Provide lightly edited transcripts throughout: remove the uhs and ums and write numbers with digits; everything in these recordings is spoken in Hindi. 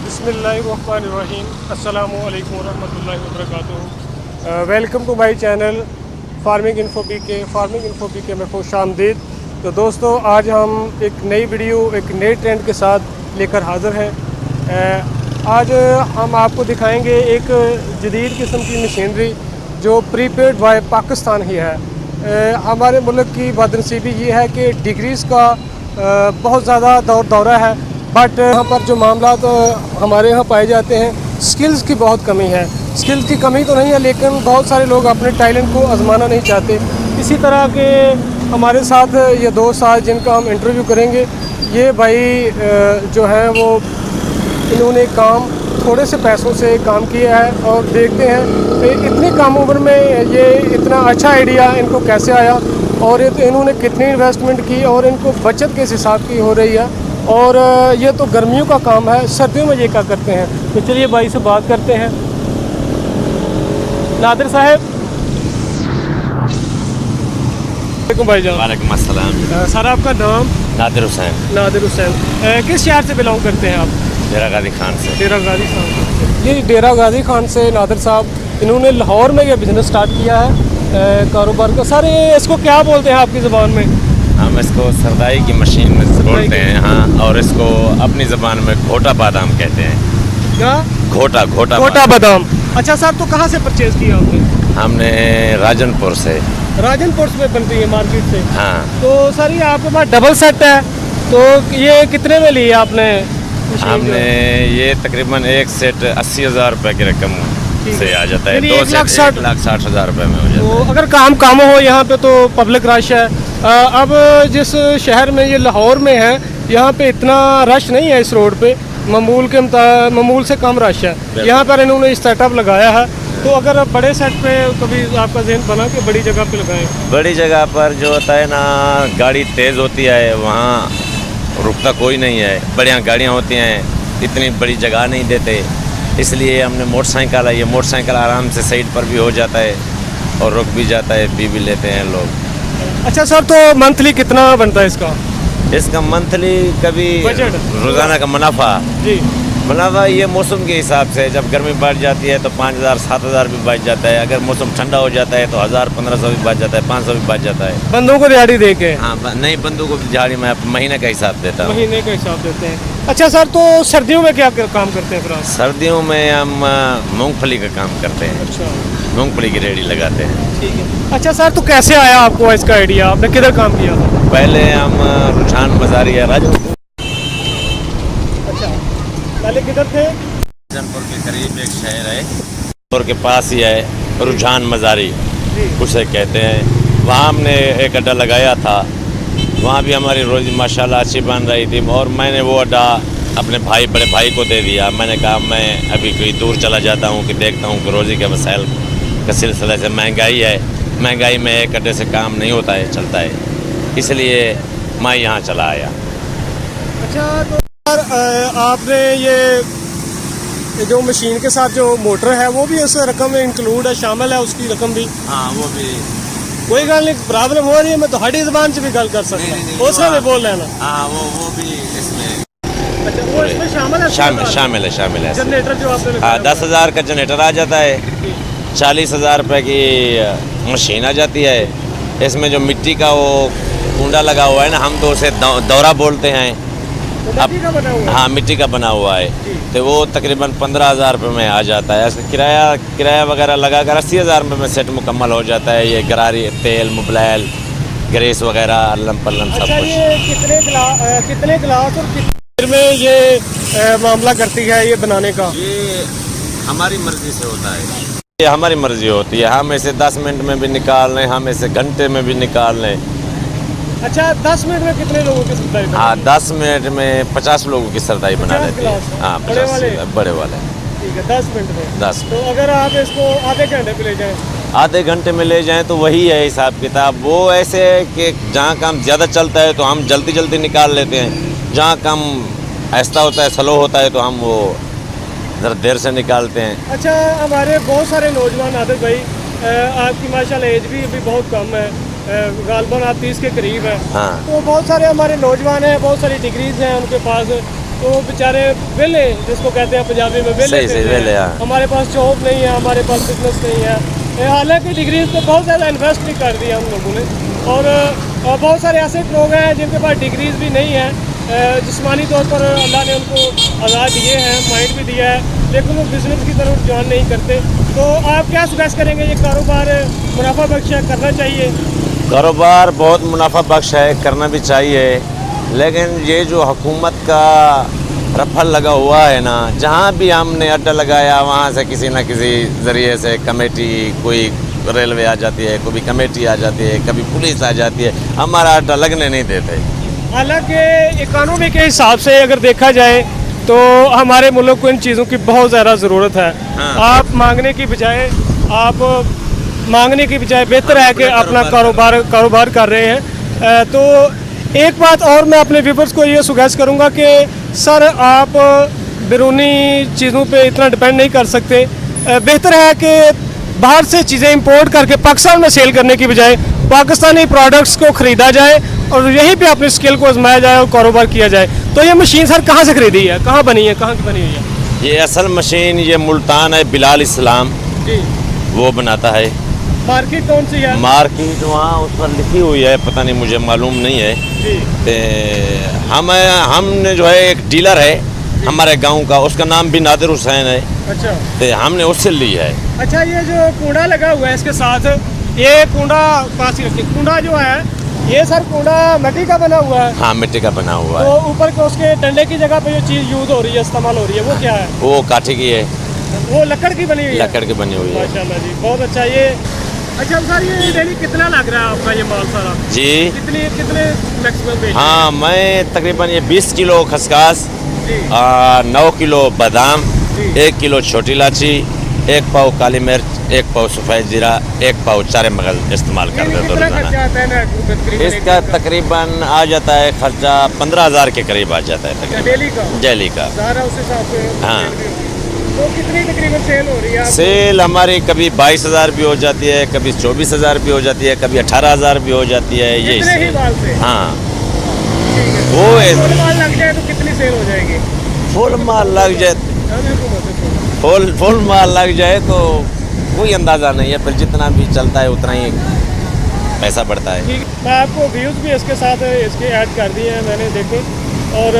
बिस्मिल्लाहिर्रहमानिर्रहीम अस्सलामु अलैकुम वरहमतुल्लाहि वबरकातुहू। Welcome to my channel farming info P K में खुश आमदीद। तो दोस्तों, आज हम एक नई वीडियो एक नए ट्रेंड के साथ लेकर हाज़िर हैं। आज हम आपको दिखाएंगे एक जदीद किस्म की मशीनरी जो प्रीपेड बाय पाकिस्तान ही है। हमारे मुल्क की बदनसीबी ये है कि डिग्रीज़ का बहुत ज़्यादा दौरा है, बट यहाँ पर जो मामला तो हमारे यहाँ पाए जाते हैं, स्किल्स की बहुत कमी है। स्किल्स की कमी तो नहीं है, लेकिन बहुत सारे लोग अपने टैलेंट को आजमाना नहीं चाहते। इसी तरह के हमारे साथ ये दोस्त आज जिनका हम इंटरव्यू करेंगे, ये भाई जो हैं वो इन्होंने काम थोड़े से पैसों से काम किया है और देखते हैं कि इतनी कम उम्र में ये इतना अच्छा आइडिया इनको कैसे आया और ये तो इन्होंने कितनी इन्वेस्टमेंट की और इनको बचत किस हिसाब की हो रही है। और ये तो गर्मियों का काम है, सर्दियों में ये क्या करते हैं। तो चलिए भाई से बात करते हैं। नादिर साहब, भाईजान। वालेकुम अस्सलाम। सर, आपका नाम? नादिर हुसैन। नादिर हुसैन। किस शहर से बिलोंग करते हैं आप? डेरा गाजी खान से। डेरा गाजी खान। ये डेरा गाजी खान से नादिर साहब, इन्होंने लाहौर में ये बिज़नेस स्टार्ट किया है कारोबार का। सर, ये इसको क्या बोलते हैं आपकी ज़बान में? हम इसको सरदाई की मशीन बोलते हैं, हाँ, और इसको अपनी ज़बान में घोटा बादाम कहते हैं। क्या? घोटा बादाम। अच्छा सर, तो कहाँ से परचेज किया आपने? हमने राजनपुर से। राजनपुर में बनती है मार्केट से? हाँ। तो सर, ये आपके पास डबल सेट है, तो ये कितने में लिए आपने? हमने ये तकरीबन एक सेट 80,000 रुपये की रकम से आ जाता है। 1,60,000 रुपये में हो जाता है। तो अगर काम कम हो यहाँ पे तो पब्लिक रश है। अब जिस शहर में ये लाहौर में है, यहाँ पे इतना रश नहीं है इस रोड पे, मामूल से कम रश है। यहाँ पर इन्होंने सेटअप लगाया है। तो अगर बड़े सेट पे कभी आपका ज़हन बना कि बड़ी जगह पे लगाएं? बड़ी जगह पर जो होता है ना, गाड़ी तेज़ होती है, वहाँ रुकता कोई नहीं है। बढ़िया गाड़ियाँ होती हैं, इतनी बड़ी जगह नहीं देते, इसलिए हमने मोटरसाइकिल है। ये मोटरसाइकिल आराम से साइड पर भी हो जाता है और रुक भी जाता है, पी भी लेते हैं लोग। अच्छा सर, तो मंथली कितना बनता है इसका? इसका मंथली कभी रोज़ाना का मुनाफा जी, मुनाफा ये मौसम के हिसाब से, जब गर्मी बढ़ जाती है तो 5,000 7,000 भी बच जाता है। अगर मौसम ठंडा हो जाता है तो 1,000 1500 भी बच जाता है, 500 भी बच जाता है। बंदों को दिहाड़ी दे के? हाँ, नहीं, बंदों को दिहाड़ी में महीने का हिसाब देता हूँ। महीने का हिसाब देते हैं। अच्छा सर, तो सर्दियों में क्या काम करते हैं फिर आप? सर्दियों में हम मूंगफली का काम करते हैं। अच्छा, मूंगफली की रेडी लगाते हैं। ठीक है। अच्छा सर, तो कैसे आया आपको इसका आइडिया? आपने किधर काम किया था? पहले हम रुझान बाजारी है राजनपुर। अच्छा, पहले किधर थे? राजनपुर के करीब एक शहर है और के पास ही है, रुझान मज़ारी उसे कहते हैं। वहाँ हमने एक अड्डा लगाया था। वहाँ भी हमारी रोज़ी माशाल्लाह अच्छी बन रही थी और मैंने वो अड्डा अपने बड़े भाई को दे दिया। मैंने कहा मैं अभी कोई दूर चला जाता हूँ कि देखता हूँ कि रोज़ी के वसाइल का सिलसिले से महंगाई है, महंगाई में एक अड्डे से काम नहीं होता है, चलता है, इसलिए मैं यहाँ चला आया। अच्छा, तो सर आपने ये जो मशीन के साथ जो मोटर है वो भी उस रकम में इंक्लूड है, शामिल है उसकी रकम भी? हाँ, वो भी। कोई गल नहीं, प्रॉब्लम हो रही है, मैं तो हड्डी ज़बान से भी गल कर सकता हूँ, उसमें भी बोल लेना। हाँ, वो भी इसमें। अच्छा, वो इसमें शामिल है? शामिल है। जनरेटर जो आपने? हाँ, 10,000 का जनरेटर आ जाता है, 40,000 रुपये की मशीन आ जाती है। इसमें जो मिट्टी का वो कुंडा लगा हुआ है ना, हम तो उसे दौरा बोलते हैं। मिट्टी का बना हुआ है? हाँ, मिट्टी का बना हुआ है, तो वो तकरीबन 15,000 रुपये में आ जाता है। इसका किराया वगैरह लगाकर 80,000 रुपये में सेट मुकम्मल हो जाता है। ये गरारी, तेल, मोबिल, ग्रेस वगैरह, अल्लम पल्लम सब कुछ। ये कितने गिलास और कितने देर में ये मामला करती है ये बनाने का? ये हमारी मर्जी से होता है, ये हमारी मर्जी होती है। हम इसे 10 मिनट में भी निकाल लें, हम इसे घंटे में भी निकाल लें। अच्छा, 10 मिनट में कितने लोगों की सरदाई? हाँ, 10 मिनट में 50 लोगों की सरदाई बना लेते हैं। हाँ, 50 बड़े वाले। ठीक है, 10 मिनट में 10। तो अगर आप इसको आधे घंटे पे ले जाएं? आधे घंटे में ले जाएं तो वही है हिसाब किताब। वो ऐसे है कि जहाँ काम ज़्यादा चलता है तो हम जल्दी निकाल लेते हैं, जहाँ काम आहिस्ता होता है, स्लो होता है, तो हम वो ज़रा देर से निकालते हैं। अच्छा, हमारे बहुत सारे नौजवान आदिल भाई, आपकी माशाल्लाह एज भी अभी बहुत कम है, गालबन आप 30 के करीब है। हाँ। तो बहुत सारे हमारे नौजवान हैं, बहुत सारी डिग्रीज हैं उनके पास, तो वो बेचारे वेले, जिसको कहते हैं पंजाबी में वेले, सही वेले, हाँ। हमारे पास जॉब नहीं है, हमारे पास बिजनेस नहीं है। हालांकि डिग्रीज तो बहुत ज़्यादा इन्वेस्ट भी कर दिया हम लोगों ने, और बहुत सारे ऐसे लोग हैं जिनके पास डिग्रीज भी नहीं है, जिस्मानी तौर पर अल्लाह ने उनको आज़ाद दिए हैं, माइंड भी दिया है, लेकिन वो बिज़नेस की तरफ ज्वाइन नहीं करते। तो आप क्या सजेस्ट करेंगे, ये कारोबार मुनाफा बख्श है, करना चाहिए? कारोबार बहुत मुनाफा बख्श है, करना भी चाहिए, लेकिन ये जो हुकूमत का रफल लगा हुआ है ना, जहाँ भी हमने अड्डा लगाया वहाँ से किसी न किसी ज़रिए से कमेटी, कोई रेलवे आ जाती है, कभी कमेटी आ जाती है, कभी पुलिस आ जाती है, हमारा अड्डा लगने नहीं देते। हालांकि इकानमी के हिसाब से अगर देखा जाए तो हमारे मुल्क को इन चीज़ों की बहुत ज़्यादा ज़रूरत है। हाँ। आप मांगने की बजाय बेहतर है कि अपना कारोबार कर रहे हैं। तो एक बात और मैं अपने व्यूवर्स को ये सुगेस्ट करूँगा कि सर आप बैरूनी चीज़ों पे इतना डिपेंड नहीं कर सकते। बेहतर है कि बाहर से चीज़ें इंपोर्ट करके पाकिस्तान में सेल करने की बजाय पाकिस्तानी प्रोडक्ट्स को ख़रीदा जाए और यहीं पे अपनी स्किल को आजमाया जाए और कारोबार किया जाए। तो ये मशीन सर कहाँ से खरीदी है, कहाँ बनी है, कहाँ की बनी हुई है? ये असल मशीन ये मुल्तान है, बिलाल इस्लाम जी। वो बनाता है। मार्केट कौन सी है? मार्केट वहाँ उस पर लिखी हुई है, पता नहीं, मुझे मालूम नहीं है। जी। ते हमने जो है एक डीलर है हमारे गांव का, उसका नाम भी नादिर हुसैन है। अच्छा। ते हमने उससे ली है। अच्छा, ये जो कूड़ा लगा हुआ है इसके साथ, ये कूड़ा पास ही रखिए, कूड़ा जो है ये सर कूड़ा मिट्टी का बना हुआ है? हाँ, मिट्टी का बना हुआ तो है। ऊपर के उसके डंडे की जगह पे जो चीज़ यूज हो रही है, इस्तेमाल हो रही है, वो क्या है? वो काठी की है, वो लकड़ की बनी हुई है? लकड़ की बनी हुई है। माशाल्लाह जी, बहुत अच्छा। ये अच्छा सर, ये डेली कितना लग रहा है आपका ये माल सारा? जी। कितने मैक्सिमम बेच? हाँ, मैं तकरीबन ये 20 किलो खसकास, जी। 9 किलो बादाम, जी। 1 किलो छोटी इलायची, 1 पाव काली मिर्च, 1 पाव सफ़ेद जीरा, 1 पाव चारे मगल इस्तेमाल कर देते कितना रोजाना। खर्चा आता है ना तकरीबन? इसका तकरीबन आ जाता है खर्चा 15,000 के करीब आ जाता है तकरीबन, डेली का? डेली का। सारा उस हिसाब से? हाँ। तो कितनी तकरीबन सेल हो रही है आपकी? सेल हमारी कभी 22,000 भी हो जाती है, कभी 24,000 भी हो जाती है, कभी 18,000 भी हो जाती है। ये इतने ही माल से? हाँ, ठीक है। वो फुल माल लग जाए तो कितनी सेल हो जाएगी? फुल माल लग जाए, फुल माल लग जाए तो कोई अंदाज़ा नहीं है, फिर जितना भी चलता है उतना ही पैसा बढ़ता है। ठीक, मैं आपको व्यूज़ भी इसके साथ इसके ऐड कर दिए हैं मैंने, देखे। और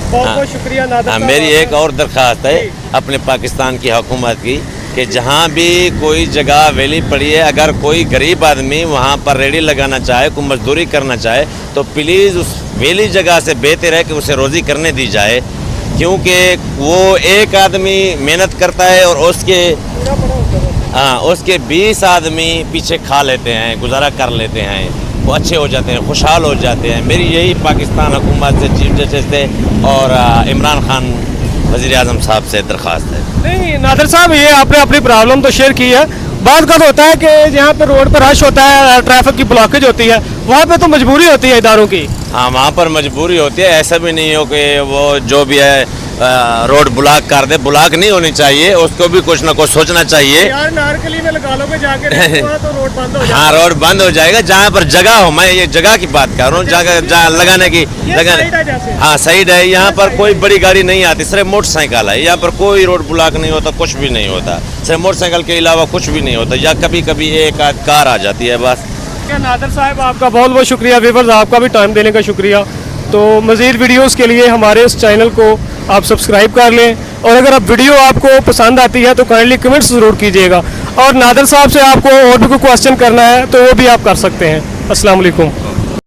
बहुत बहुत शुक्रिया नादिर साहब। मेरी एक और दरख्वास्त है अपने पाकिस्तान की हुकूमत की कि जहाँ भी कोई जगह वेली पड़ी है, अगर कोई गरीब आदमी वहाँ पर रेडी लगाना चाहे, कोई मजदूरी करना चाहे, तो प्लीज़ उस वेली जगह से बेहतर है कि उसे रोज़ी करने दी जाए, क्योंकि वो एक आदमी मेहनत करता है और उसके 20 आदमी पीछे खा लेते हैं, गुजारा कर लेते हैं, वो अच्छे हो जाते हैं, खुशहाल हो जाते हैं। मेरी यही पाकिस्तान हुकूमत से, चीफ जस्टिस से और इमरान खान वज़ीर आज़म साहब से दरख्वास्त है। नहीं नादिर साहब, ये आपने अपनी प्रॉब्लम तो शेयर की है। बात का होता है कि जहाँ पे रोड पर रश होता है, ट्रैफिक की ब्लॉकेज होती है, वहाँ पे तो मजबूरी होती है इदारों की। हाँ, वहाँ पर मजबूरी होती है, ऐसा भी नहीं हो कि वो जो भी है रोड ब्लॉक कर दे, ब्लॉक नहीं होनी चाहिए, उसको भी कुछ ना कुछ सोचना चाहिए। यार नारकली में लगा लोगे जाके तो रोड बंद हो जाएगा। हाँ, रोड बंद हो जाएगा जहाँ पर जगह हो। मैं ये जगह की बात कर रहा हूँ, जहाँ लगाने की हाँ साइड है, यहाँ पर कोई बड़ी गाड़ी नहीं आती, सिर्फ मोटरसाइकिल है, यहाँ पर कोई रोड ब्लॉक नहीं होता, कुछ भी नहीं होता, सिर्फ मोटरसाइकिल के अलावा कुछ भी नहीं होता, या कभी कभी एक आध कार आ जाती है बस। नादिर साहब, आपका बहुत बहुत शुक्रिया। व्यूअर्स, आपका भी टाइम देने का शुक्रिया। तो मज़ीद वीडियोस के लिए हमारे इस चैनल को आप सब्सक्राइब कर लें, और अगर आप वीडियो आपको पसंद आती है तो काइंडली कमेंट्स ज़रूर कीजिएगा। और नादिर साहब से आपको और भी कोई क्वेश्चन करना है तो वो भी आप कर सकते हैं। अस्सलाम वालेकुम।